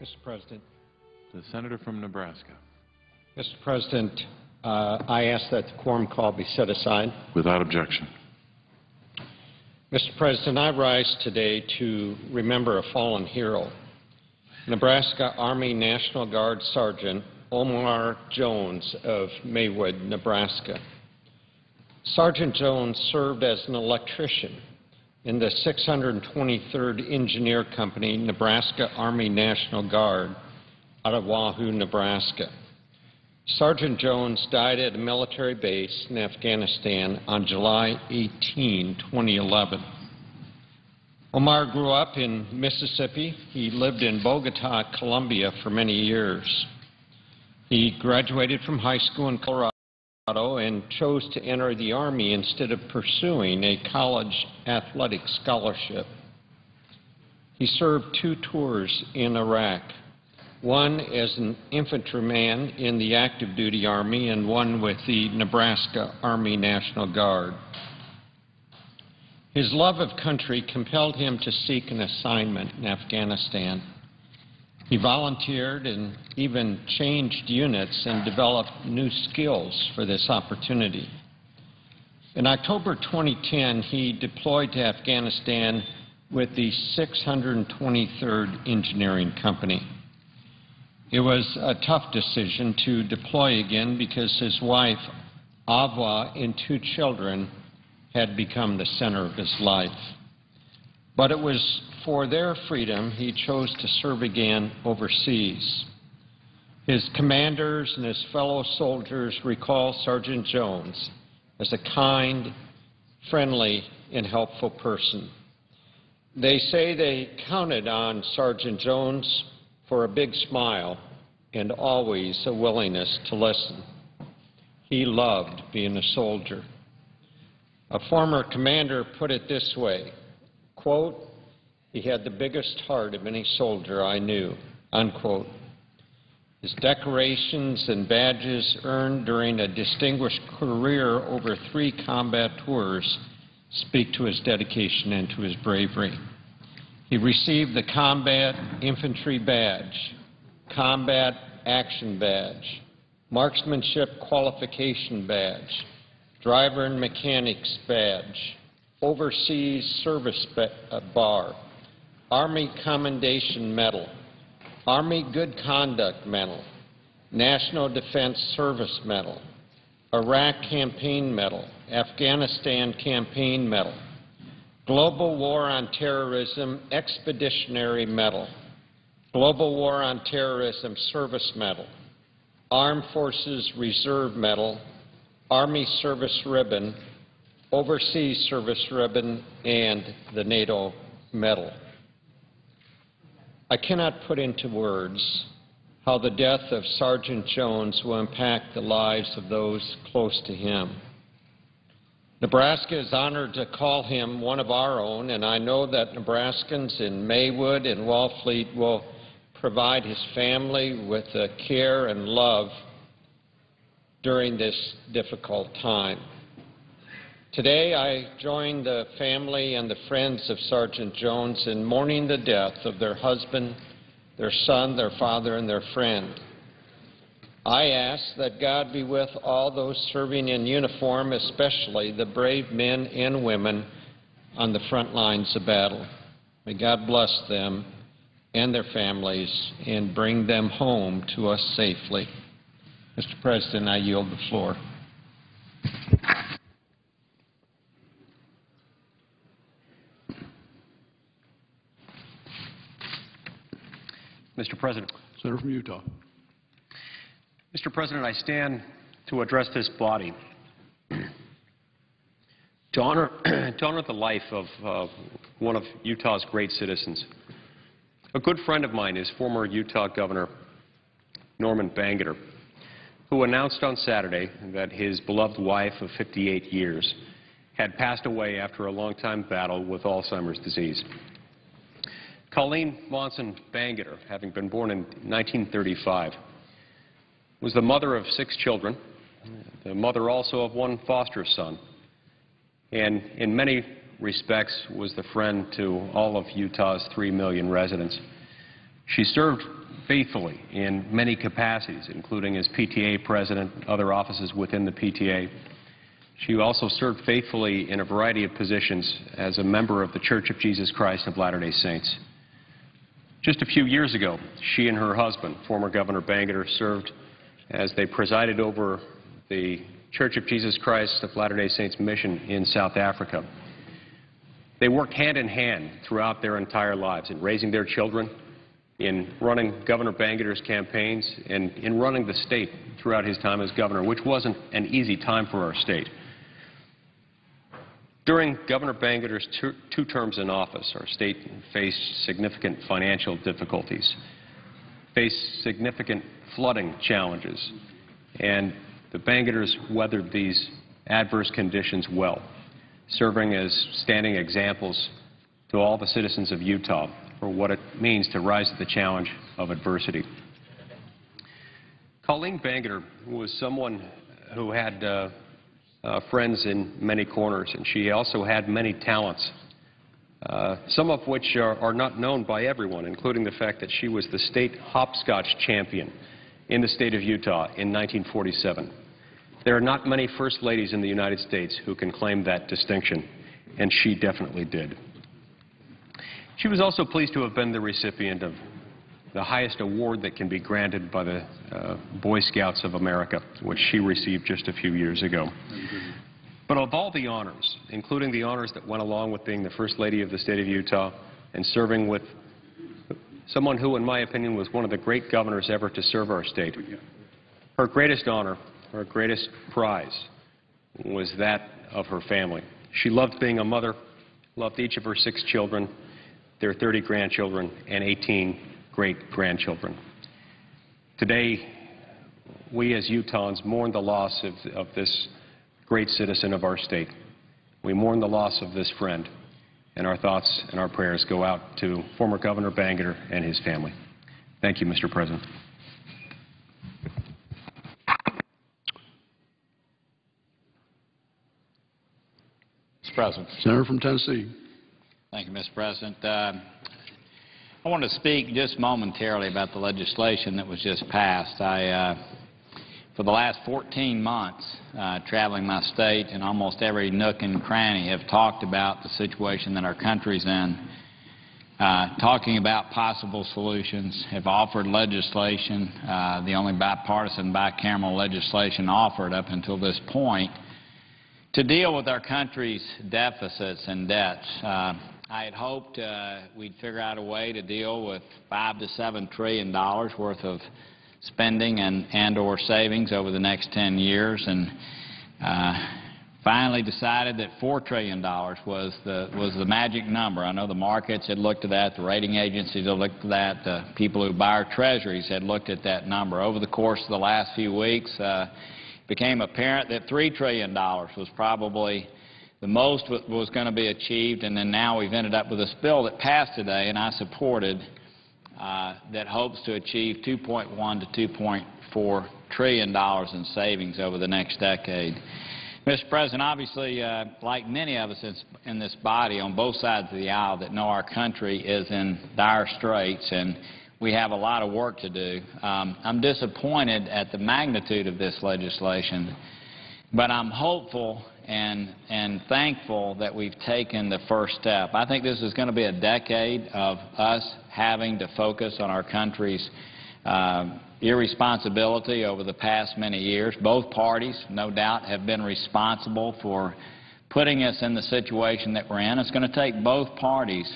Mr. President. The senator from Nebraska. Mr. President, I ask that the quorum call be set aside. Without objection. Mr. President, I rise today to remember a fallen hero, Nebraska Army National Guard Sergeant Omar Jones of Maywood, Nebraska. Sergeant Jones served as an electrician in the 623rd Engineer Company, Nebraska Army National Guard, out of Wahoo, Nebraska. Sergeant Jones died at a military base in Afghanistan on July 18, 2011. Omar grew up in Mississippi. He lived in Bogota, Colombia for many years. He graduated from high school in Colorado and chose to enter the Army instead of pursuing a college athletic scholarship. He served 2 tours in Iraq, one as an infantryman in the active duty Army and one with the Nebraska Army National Guard. His love of country compelled him to seek an assignment in Afghanistan. He volunteered and even changed units and developed new skills for this opportunity. In October 2010, he deployed to Afghanistan with the 623rd Engineering Company. It was a tough decision to deploy again because his wife, Avwa, and 2 children had become the center of his life. But it was for their freedom he chose to serve again overseas. His commanders and his fellow soldiers recall Sergeant Jones as a kind, friendly, and helpful person. They say they counted on Sergeant Jones for a big smile and always a willingness to listen. He loved being a soldier. A former commander put it this way, quote, "He had the biggest heart of any soldier I knew," unquote. His decorations and badges earned during a distinguished career over 3 combat tours speak to his dedication and to his bravery. He received the Combat Infantry Badge, Combat Action Badge, Marksmanship Qualification Badge, Driver and Mechanics Badge, Overseas Service Bar, Army Commendation Medal, Army Good Conduct Medal, National Defense Service Medal, Iraq Campaign Medal, Afghanistan Campaign Medal, Global War on Terrorism Expeditionary Medal, Global War on Terrorism Service Medal, Armed Forces Reserve Medal, Army Service Ribbon, Overseas Service Ribbon, and the NATO Medal. I cannot put into words how the death of Sergeant Jones will impact the lives of those close to him. Nebraska is honored to call him one of our own, and I know that Nebraskans in Maywood and Wellfleet will provide his family with the care and love during this difficult time. Today, I join the family and the friends of Sergeant Jones in mourning the death of their husband, their son, their father, and their friend. I ask that God be with all those serving in uniform, especially the brave men and women on the front lines of battle. May God bless them and their families and bring them home to us safely. Mr. President, I yield the floor. Mr. President. Senator from Utah. Mr. President, I stand to address this body to honor the life of one of Utah's great citizens. A good friend of mine is former Utah Governor Norman Bangerter, who announced on Saturday that his beloved wife of 58 years had passed away after a long-time battle with Alzheimer's disease. Colleen Monson Bangerter, having been born in 1935, was the mother of 6 children, the mother also of 1 foster son, and in many respects was the friend to all of Utah's 3 million residents. She served faithfully in many capacities, including as PTA president, other offices within the PTA. She also served faithfully in a variety of positions as a member of the Church of Jesus Christ of Latter-day Saints. Just a few years ago, she and her husband, former Governor Bangerter, served as they presided over the Church of Jesus Christ of Latter-day Saints mission in South Africa. They worked hand in hand throughout their entire lives in raising their children, in running Governor Bangerter's campaigns, and in running the state throughout his time as governor, which wasn't an easy time for our state. During Governor Bangerter's two terms in office, our state faced significant financial difficulties, faced significant flooding challenges, and the Bangerters weathered these adverse conditions well, serving as standing examples to all the citizens of Utah for what it means to rise to the challenge of adversity. Colleen Bangerter was someone who had friends in many corners, and she also had many talents, some of which are not known by everyone, including the fact that she was the state hopscotch champion in the state of Utah in 1947. There are not many first ladies in the United States who can claim that distinction, and she definitely did. She was also pleased to have been the recipient of the highest award that can be granted by the Boy Scouts of America, which she received just a few years ago. But of all the honors, including the honors that went along with being the First Lady of the state of Utah and serving with someone who, in my opinion, was one of the great governors ever to serve our state, her greatest honor, her greatest prize, was that of her family. She loved being a mother, loved each of her 6 children, their 30 grandchildren, and 18 great-grandchildren. Today, we as Utahns mourn the loss of this great citizen of our state. We mourn the loss of this friend, and our thoughts and our prayers go out to former Governor Bangerter and his family. Thank you, Mr. President. Mr. President. Senator from Tennessee. Thank you, Mr. President. I want to speak just momentarily about the legislation that was just passed. For the last 14 months, traveling my state and almost every nook and cranny, have talked about the situation that our country's in, talking about possible solutions, have offered legislation, the only bipartisan bicameral legislation offered up until this point, to deal with our country's deficits and debts. I had hoped we'd figure out a way to deal with $5 to $7 trillion worth of spending and or savings over the next 10 years, and finally decided that $4 trillion was the magic number. I know the markets had looked at that, the rating agencies had looked at that, the people who buy our treasuries had looked at that number. Over the course of the last few weeks, it became apparent that $3 trillion was probably the most was going to be achieved, and then now we've ended up with this bill that passed today, and I supported, that hopes to achieve $2.1 to $2.4 trillion in savings over the next decade. Mr. President, obviously, like many of us in this body on both sides of the aisle that know our country is in dire straits and we have a lot of work to do, I'm disappointed at the magnitude of this legislation, but I'm hopeful and thankful that we've taken the first step. I think this is going to be a decade of us having to focus on our country's irresponsibility over the past many years. Both parties, no doubt, have been responsible for putting us in the situation that we're in. It's going to take both parties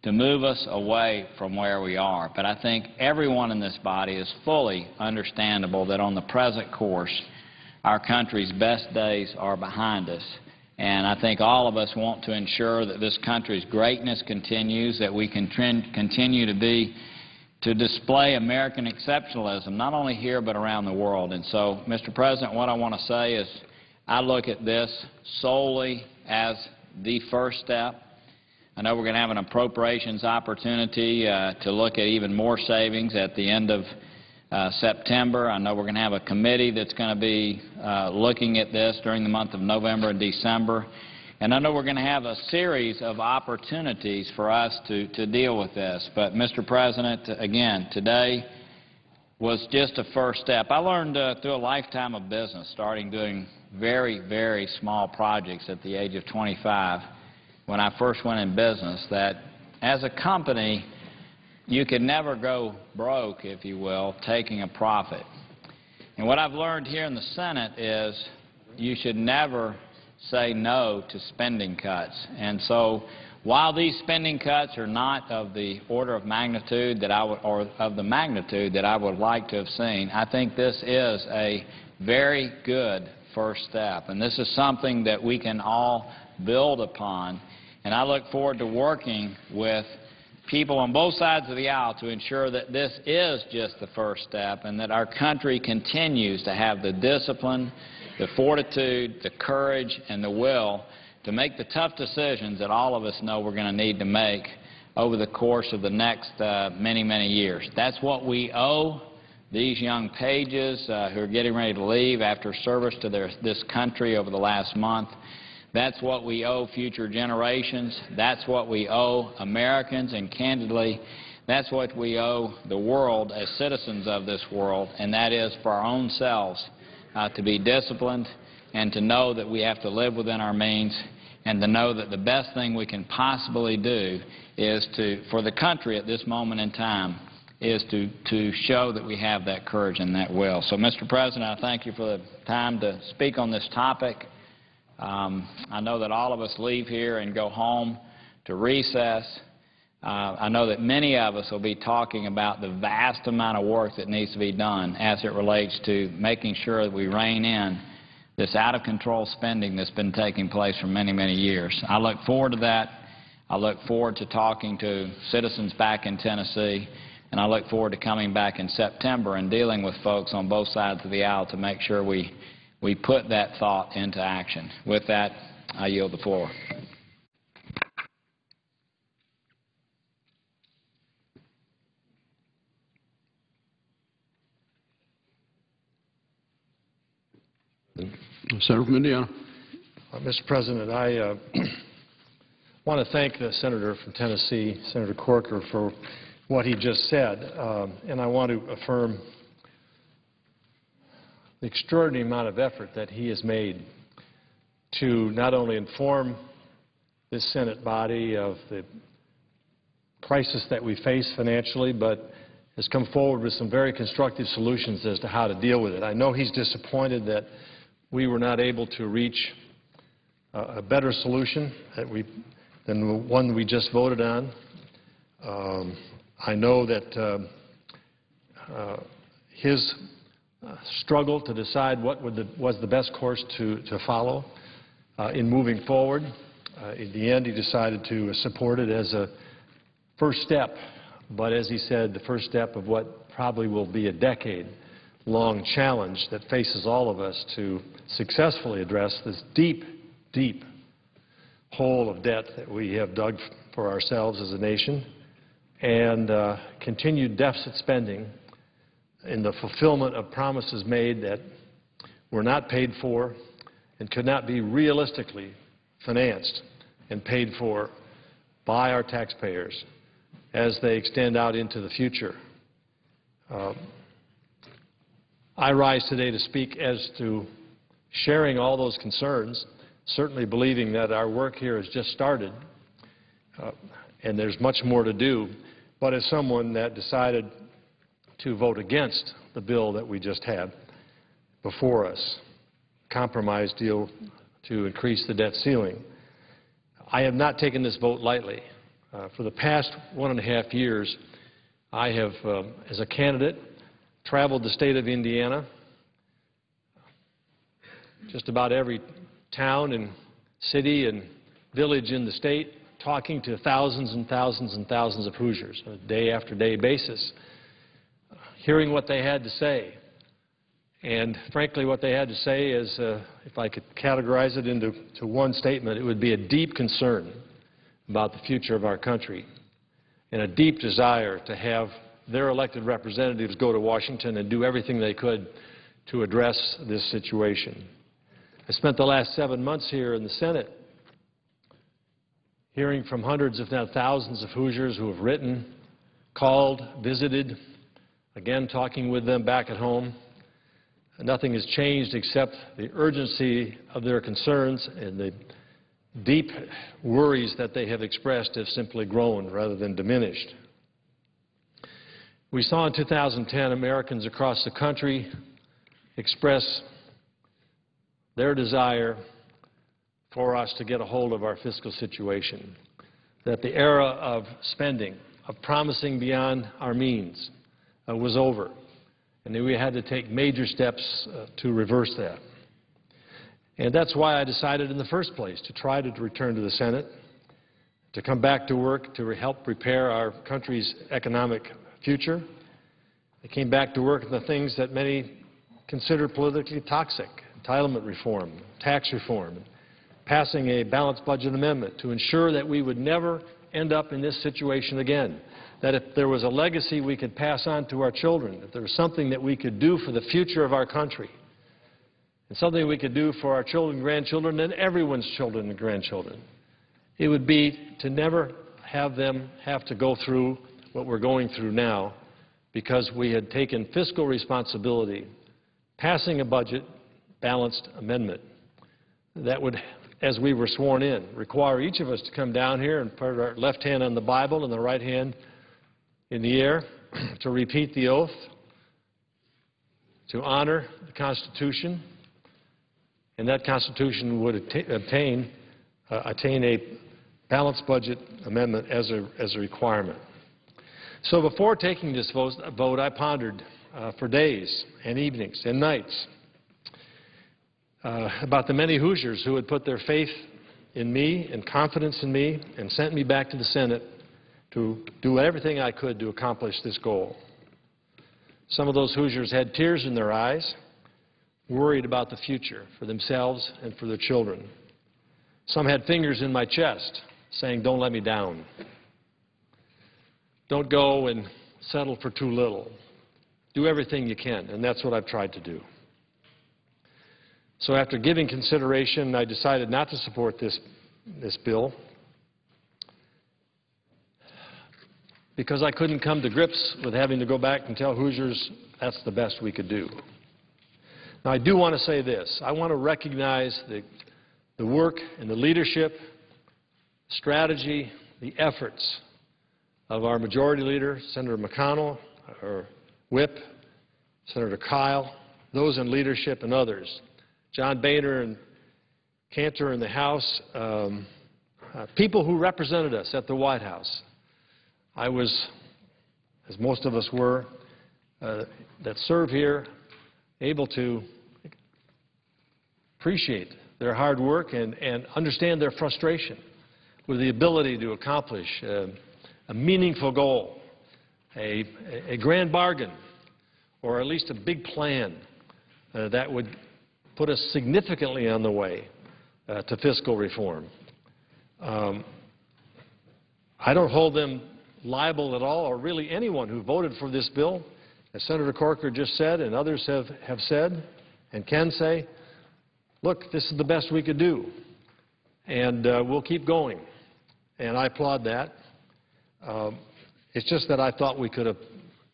to move us away from where we are. But I think everyone in this body is fully understandable that on the present course, our country's best days are behind us. And I think all of us want to ensure that this country's greatness continues, that we can continue to display American exceptionalism, not only here but around the world. And so, Mr. President, what I want to say is I look at this solely as the first step. I know we're going to have an appropriations opportunity to look at even more savings at the end of September. I know we're going to have a committee that's going to be looking at this during the month of November and December. And I know we're going to have a series of opportunities for us to deal with this. But, Mr. President, again, today was just a first step. I learned through a lifetime of business, starting doing very, very small projects at the age of 25 when I first went in business, that as a company, you could never go broke, if you will, taking a profit. And what I've learned here in the Senate is you should never say no to spending cuts. And so while these spending cuts are not of the order of magnitude that I would, or of the magnitude that I would like to have seen, I think this is a very good first step. And this is something that we can all build upon. And I look forward to working with people on both sides of the aisle to ensure that this is just the first step and that our country continues to have the discipline, the fortitude, the courage, and the will to make the tough decisions that all of us know we're going to need to make over the course of the next many, many years. That's what we owe these young pages who are getting ready to leave after service to this country over the last month. That's what we owe future generations. That's what we owe Americans, and candidly, that's what we owe the world as citizens of this world, and that is for our own selves to be disciplined and to know that we have to live within our means and to know that the best thing we can possibly do is for the country at this moment in time is to show that we have that courage and that will. So, Mr. President, I thank you for the time to speak on this topic. I know that all of us leave here and go home to recess. I know that many of us will be talking about the vast amount of work that needs to be done as it relates to making sure that we rein in this out-of-control spending that's been taking place for many, many years. I look forward to that. I look forward to talking to citizens back in Tennessee, and I look forward to coming back in September and dealing with folks on both sides of the aisle to make sure we put that thought into action. With that, I yield the floor. Senator from Indiana. Mr. President, I want to thank the Senator from Tennessee, Senator Corker, for what he just said, and I want to affirm the extraordinary amount of effort that he has made to not only inform this Senate body of the crisis that we face financially, but has come forward with some very constructive solutions as to how to deal with it. I know he's disappointed that we were not able to reach a better solution than the one we just voted on. I know that his struggle to decide what was the best course to follow in moving forward. In the end, he decided to support it as a first step, but as he said, the first step of what probably will be a decade-long challenge that faces all of us to successfully address this deep, deep hole of debt that we have dug for ourselves as a nation, and continued deficit spending in the fulfillment of promises made that were not paid for and could not be realistically financed and paid for by our taxpayers as they extend out into the future. I rise today to speak as to sharing all those concerns, certainly believing that our work here has just started and there's much more to do, but as someone that decided to vote against the bill that we just had before us, compromise deal to increase the debt ceiling. I have not taken this vote lightly. For the past 1.5 years, I have, as a candidate, traveled the state of Indiana, just about every town and city and village in the state, talking to thousands and thousands and thousands of Hoosiers on a day-after-day basis, hearing what they had to say. And frankly, what they had to say is, if I could categorize it into one statement, it would be a deep concern about the future of our country and a deep desire to have their elected representatives go to Washington and do everything they could to address this situation. I spent the last 7 months here in the Senate hearing from hundreds, if not thousands, of Hoosiers who have written, called, visited again talking with them back at home. Nothing has changed except the urgency of their concerns, and the deep worries that they have expressed have simply grown rather than diminished. We saw in 2010 Americans across the country express their desire for us to get a hold of our fiscal situation, that the era of spending, of promising beyond our means, was over, and that we had to take major steps to reverse that. And that's why I decided in the first place to try to return to the Senate, to come back to work to help repair our country's economic future. I came back to work on the things that many consider politically toxic: entitlement reform, tax reform, passing a balanced budget amendment to ensure that we would never end up in this situation again, that if there was a legacy we could pass on to our children, if there was something that we could do for the future of our country, and something we could do for our children and grandchildren and everyone's children and grandchildren, it would be to never have them have to go through what we're going through now, because we had taken fiscal responsibility, passing a budget balanced amendment that would, as we were sworn in, require each of us to come down here and put our left hand on the Bible and the right hand in the air to repeat the oath, to honor the Constitution, and that Constitution would attain a balanced budget amendment as a requirement. So before taking this vote, I pondered for days and evenings and nights about the many Hoosiers who had put their faith in me and confidence in me and sent me back to the Senate to do everything I could to accomplish this goal. Some of those Hoosiers had tears in their eyes, worried about the future for themselves and for their children. Some had fingers in my chest saying, "Don't let me down. Don't go and settle for too little. Do everything you can," and that's what I've tried to do. So after giving consideration, I decided not to support this bill because I couldn't come to grips with having to go back and tell Hoosiers that's the best we could do. Now, I do want to say this. I want to recognize the work and the leadership, strategy, the efforts of our Majority Leader, Senator McConnell, our Whip, Senator Kyle, those in leadership and others, John Boehner and Cantor in the House, people who represented us at the White House. I was, as most of us were, that serve here, able to appreciate their hard work and understand their frustration with the ability to accomplish a meaningful goal, a grand bargain, or at least a big plan that would put us significantly on the way to fiscal reform. I don't hold them liable at all, or really anyone who voted for this bill. As Senator Corker just said, and others have said and can say, look, this is the best we could do, and we'll keep going. And I applaud that. It's just that I thought we could have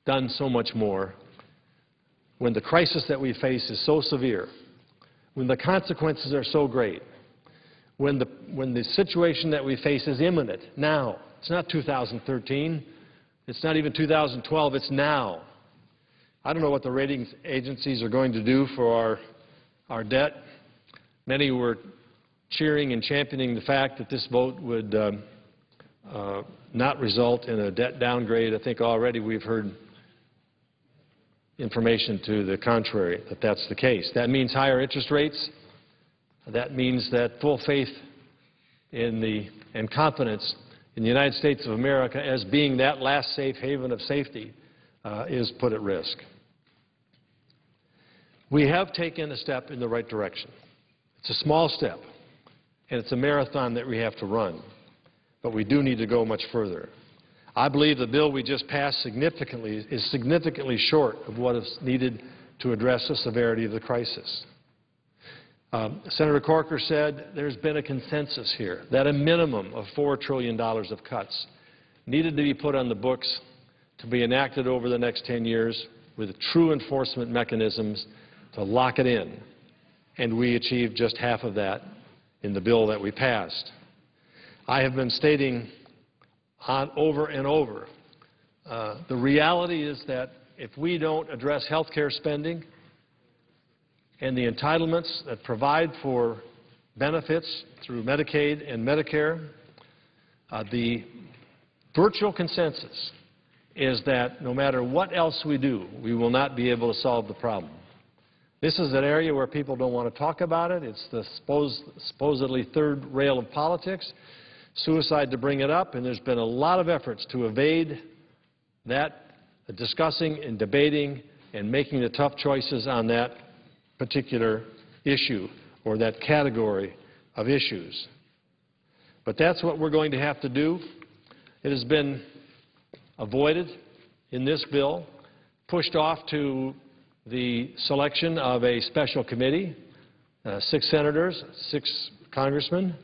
done so much more when the crisis that we face is so severe, when the consequences are so great, when the situation that we face is imminent now. It's not 2013. It's not even 2012. It's now. I don't know what the ratings agencies are going to do for our debt. Many were cheering and championing the fact that this vote would not result in a debt downgrade. I think already we've heard information to the contrary, that that's the case. That means higher interest rates. That means that full faith in and confidence in the United States of America as being that last safe haven of safety is put at risk. We have taken a step in the right direction. It's a small step, and it's a marathon that we have to run, but we do need to go much further. I believe the bill we just passed is significantly short of what is needed to address the severity of the crisis. Senator Corker said there's been a consensus here that a minimum of $4 trillion of cuts needed to be put on the books to be enacted over the next 10 years with true enforcement mechanisms to lock it in. And we achieved just half of that in the bill that we passed. I have been stating over and over, the reality is that if we don't address health care spending and the entitlements that provide for benefits through Medicaid and Medicare, the virtual consensus is that no matter what else we do, we will not be able to solve the problem. This is an area where people don't want to talk about it. It's the supposedly third rail of politics. Suicide to bring it up, and there's been a lot of efforts to evade that, discussing and debating and making the tough choices on that particular issue or that category of issues. But that's what we're going to have to do. It has been avoided in this bill, pushed off to the selection of a special committee, 6 senators, 6 congressmen,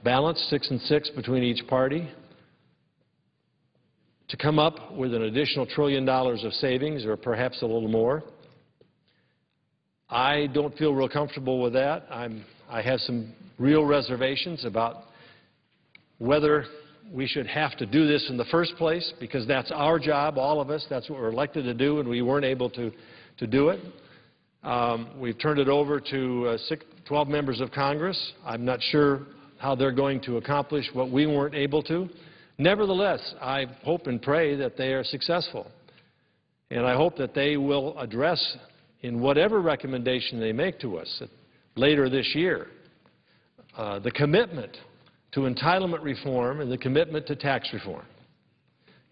balanced 6 and 6 between each party, to come up with an additional $1 trillion of savings, or perhaps a little more. I don't feel real comfortable with that. I have some real reservations about whether we should have to do this in the first place, because that's our job, all of us. That's what we're elected to do, and we weren't able to do it. We've turned it over to 12 members of Congress. I'm not sure how they're going to accomplish what we weren't able to. Nevertheless, I hope and pray that they are successful. And I hope that they will address, in whatever recommendation they make to us later this year, the commitment to entitlement reform and the commitment to tax reform.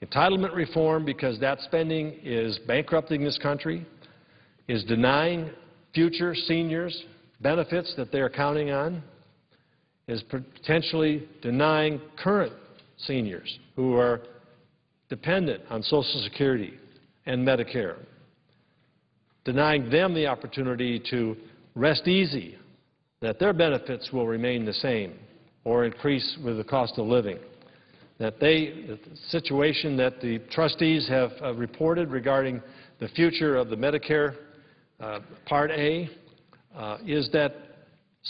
Entitlement reform, because that spending is bankrupting this country, is denying future seniors benefits that they're counting on, is potentially denying current seniors who are dependent on Social Security and Medicare, denying them the opportunity to rest easy that their benefits will remain the same or increase with the cost of living. That the situation that the trustees have reported regarding the future of the Medicare Part A is that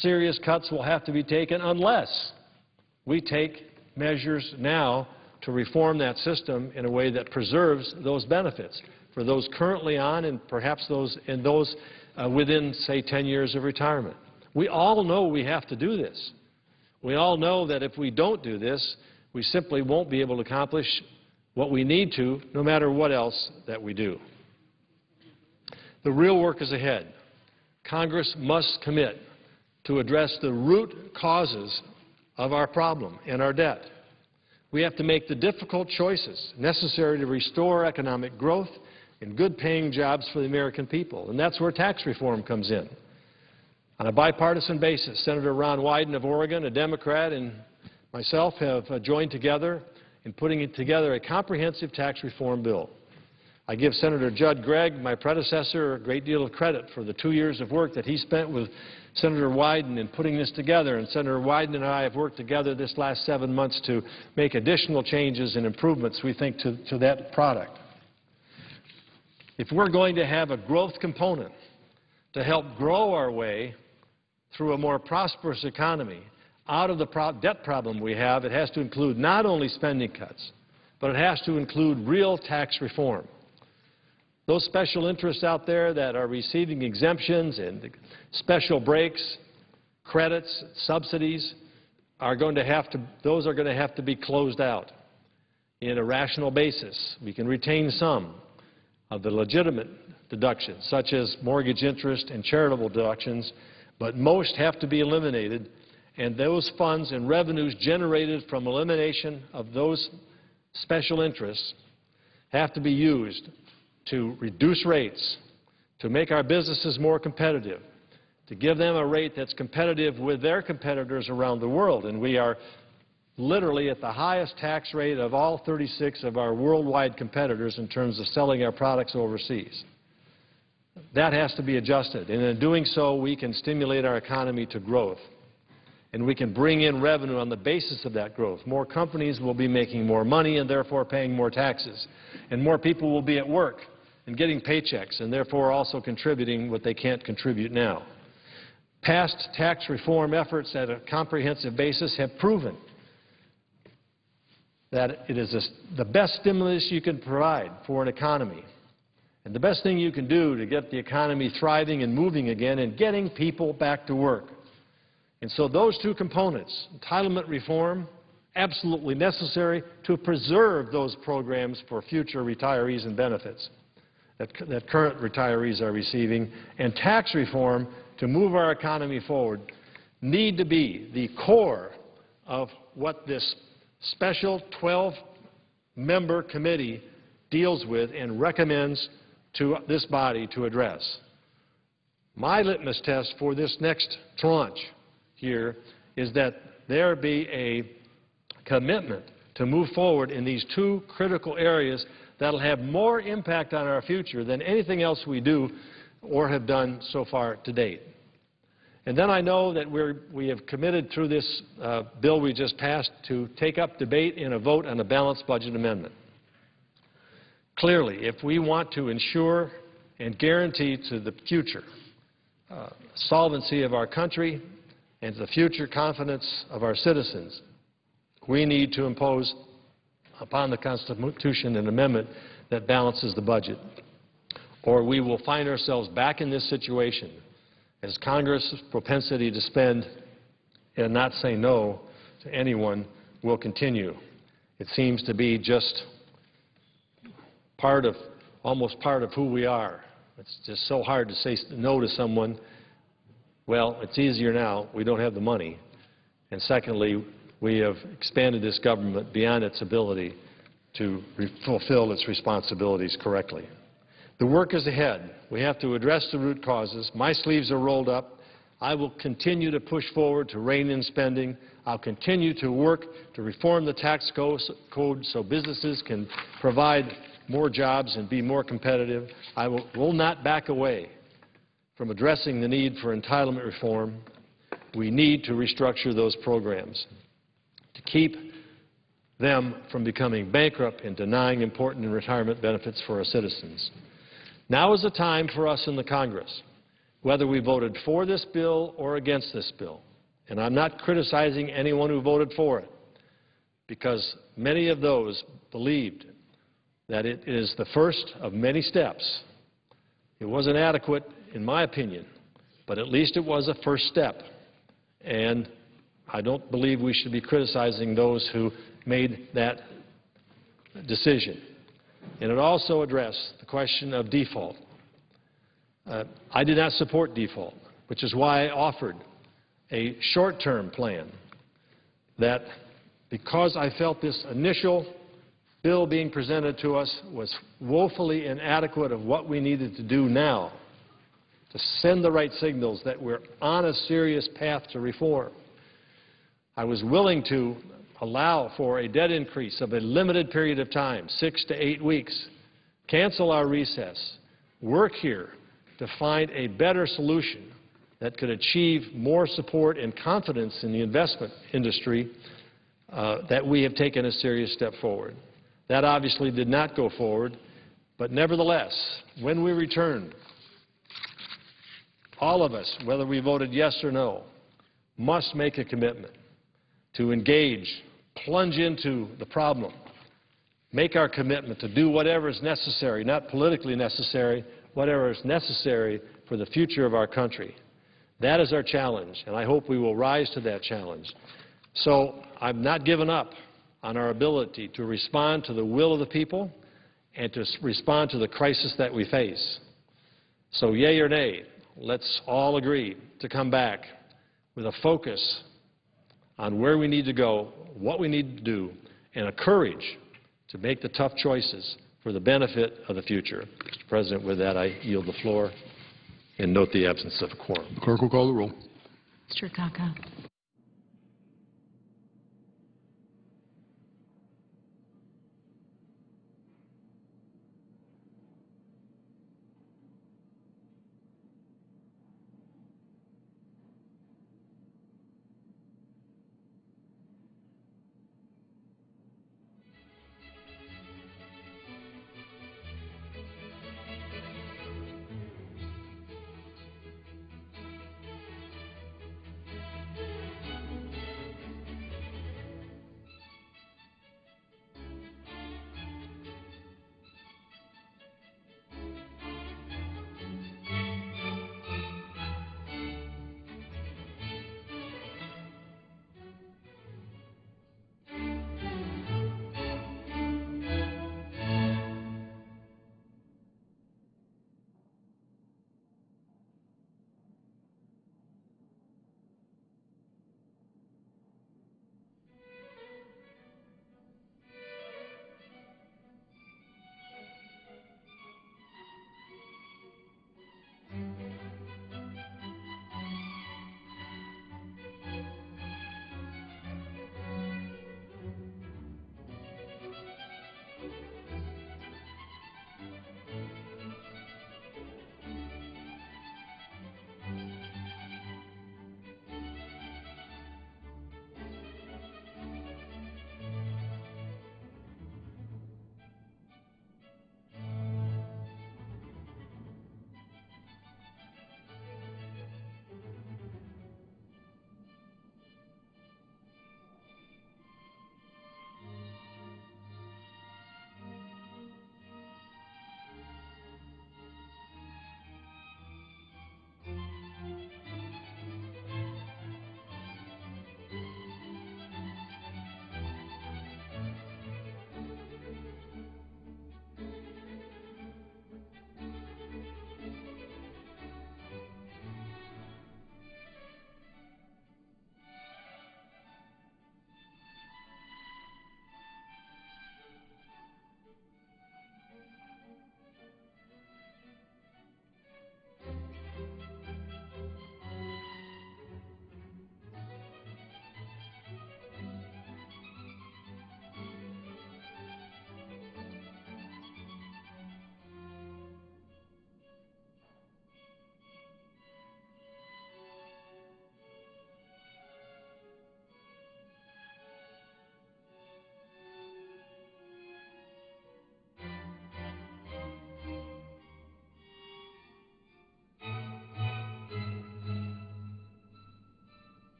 serious cuts will have to be taken unless we take measures now to reform that system in a way that preserves those benefits for those currently on and perhaps those within, say, 10 years of retirement. We all know we have to do this. We all know that if we don't do this, we simply won't be able to accomplish what we need to, no matter what else that we do. The real work is ahead. Congress must commit to address the root causes of our problem and our debt. We have to make the difficult choices necessary to restore economic growth and good-paying jobs for the American people, and that's where tax reform comes in. On a bipartisan basis, Senator Ron Wyden of Oregon, a Democrat, and myself have joined together in putting together a comprehensive tax reform bill. I give Senator Judd Gregg, my predecessor, a great deal of credit for the 2 years of work that he spent with Senator Wyden in putting this together, and Senator Wyden and I have worked together this last 7 months to make additional changes and improvements, we think, to that product. If we're going to have a growth component to help grow our way through a more prosperous economy out of the debt problem we have, it has to include not only spending cuts, but it has to include real tax reform. Those special interests out there that are receiving exemptions and special breaks, credits, subsidies, those are going to have to be closed out in a rational basis. We can retain some of the legitimate deductions, such as mortgage interest and charitable deductions, but most have to be eliminated, and those funds and revenues generated from elimination of those special interests have to be used to reduce rates, to make our businesses more competitive, to give them a rate that's competitive with their competitors around the world. And we are literally at the highest tax rate of all 36 of our worldwide competitors in terms of selling our products overseas. That has to be adjusted, and in doing so, we can stimulate our economy to growth. And we can bring in revenue on the basis of that growth. More companies will be making more money and therefore paying more taxes. And more people will be at work and getting paychecks, and therefore also contributing what they can't contribute now. Past tax reform efforts at a comprehensive basis have proven that it is the best stimulus you can provide for an economy, and the best thing you can do to get the economy thriving and moving again and getting people back to work. And so those two components, entitlement reform, absolutely necessary to preserve those programs for future retirees and benefits that current retirees are receiving, and tax reform to move our economy forward, need to be the core of what this special 12-member committee deals with and recommends to this body to address. My litmus test for this next tranche here is that there be a commitment to move forward in these two critical areas that will have more impact on our future than anything else we do or have done so far to date. And then I know that we have committed through this bill we just passed to take up debate and a vote on a balanced budget amendment. Clearly, if we want to ensure and guarantee to the future solvency of our country and to the future confidence of our citizens, we need to impose upon the Constitution an amendment that balances the budget, or we will find ourselves back in this situation as Congress' propensity to spend and not say no to anyone will continue. It seems to be just almost part of who we are. It's just so hard to say no to someone. Well, it's easier now. We don't have the money. And secondly, we have expanded this government beyond its ability to fulfill its responsibilities correctly. The work is ahead. We have to address the root causes. My sleeves are rolled up. I will continue to push forward to rein in spending. I'll continue to work to reform the tax code so businesses can provide more jobs and be more competitive. I will not back away from addressing the need for entitlement reform. We need to restructure those programs to keep them from becoming bankrupt and denying important retirement benefits for our citizens. Now is the time for us in the Congress, whether we voted for this bill or against this bill, and I'm not criticizing anyone who voted for it, because many of those believed that it is the first of many steps. It wasn't adequate, in my opinion, but at least it was a first step, and I don't believe we should be criticizing those who made that decision. And it also addressed the question of default. I did not support default, which is why I offered a short-term plan that, because I felt this initial bill being presented to us was woefully inadequate of what we needed to do now to send the right signals that we're on a serious path to reform. I was willing to allow for a debt increase of a limited period of time, 6 to 8 weeks, cancel our recess, work here to find a better solution that could achieve more support and confidence in the investment industry that we have taken a serious step forward. That obviously did not go forward, but nevertheless, when we returned, all of us, whether we voted yes or no, must make a commitment to engage, plunge into the problem, make our commitment to do whatever is necessary, not politically necessary, whatever is necessary for the future of our country. That is our challenge, and I hope we will rise to that challenge. So I've not given up on our ability to respond to the will of the people and to respond to the crisis that we face. So yea or nay, let's all agree to come back with a focus on where we need to go, what we need to do, and a courage to make the tough choices for the benefit of the future. Mr. President, with that, I yield the floor and note the absence of a quorum. Clerk will call the roll. Mr. Kaka.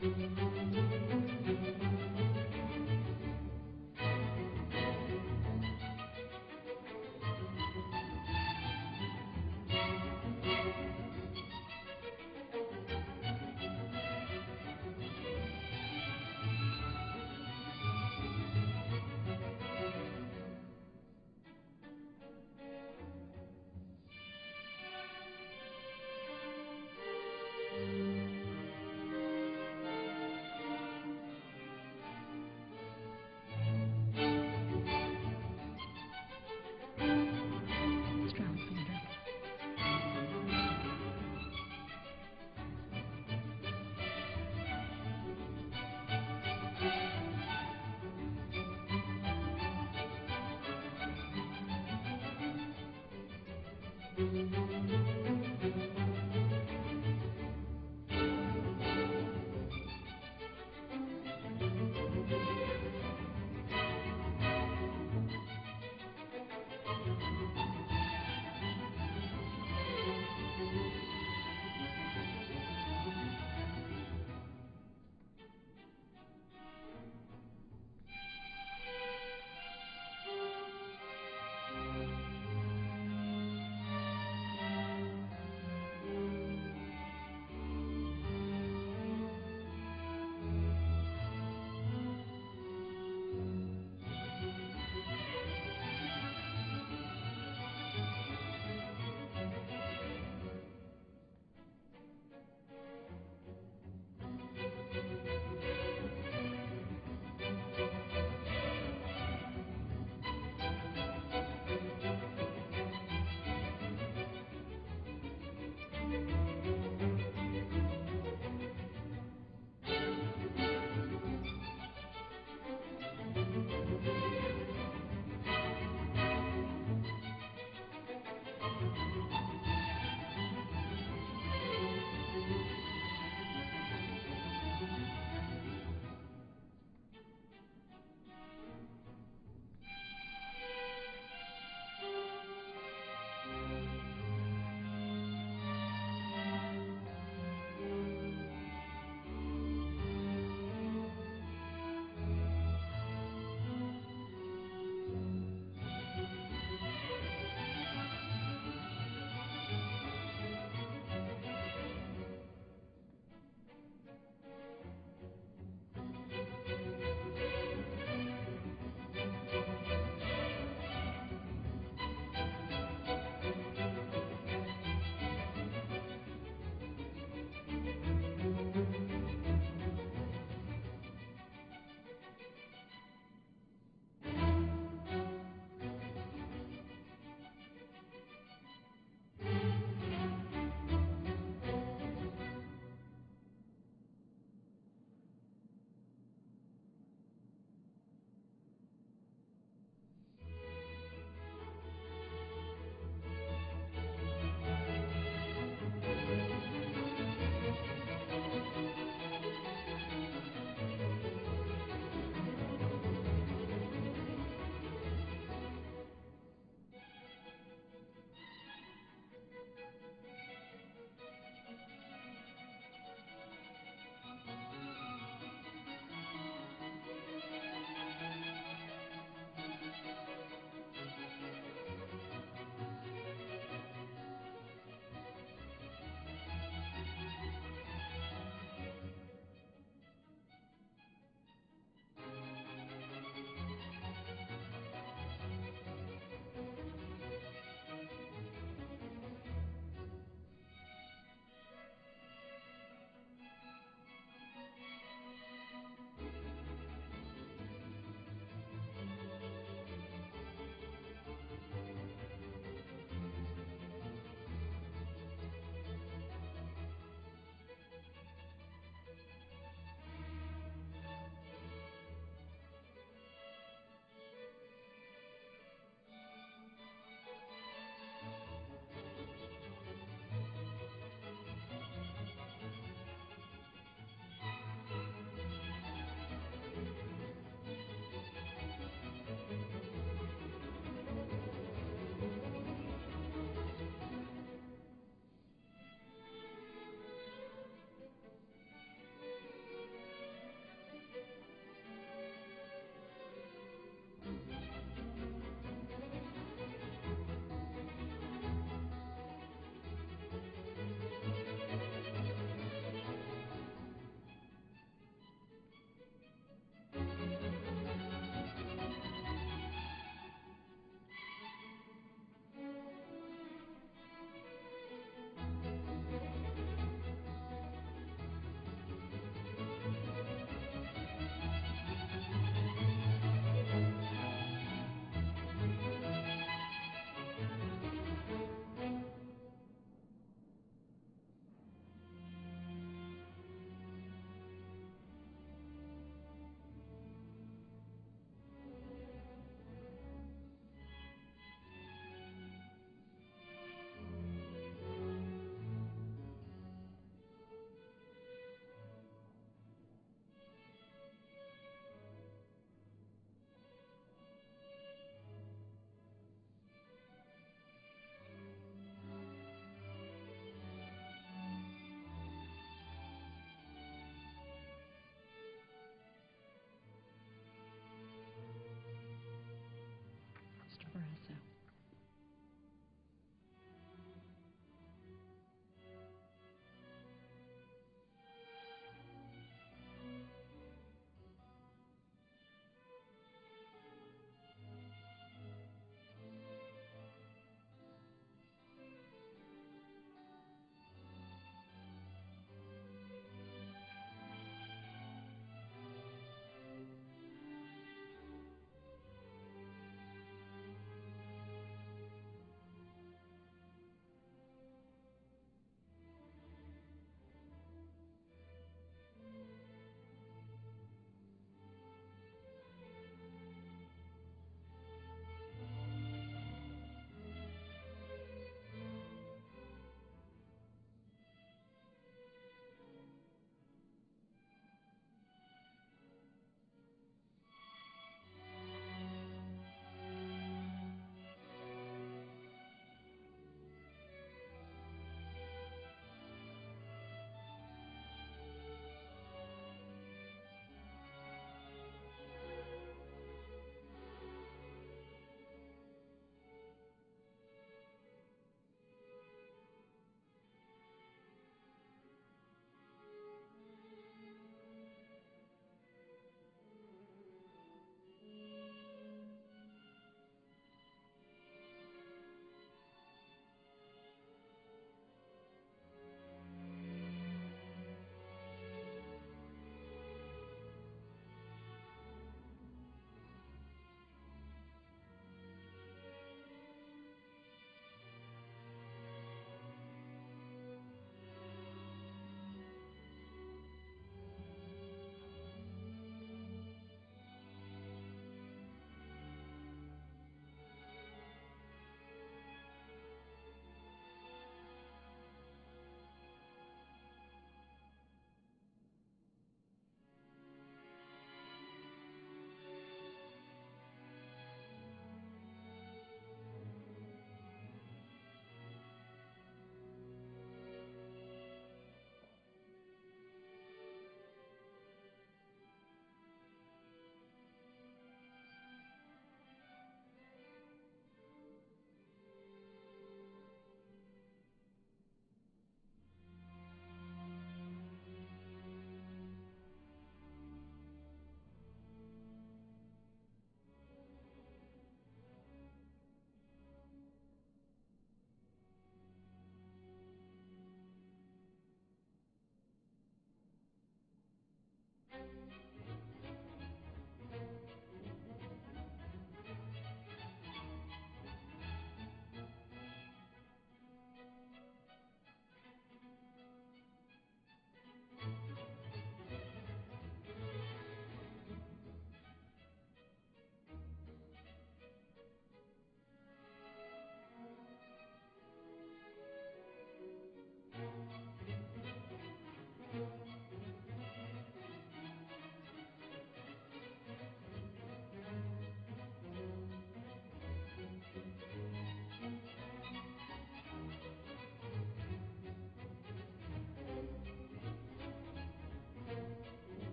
Mr. Alexander.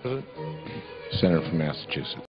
Senator from Massachusetts.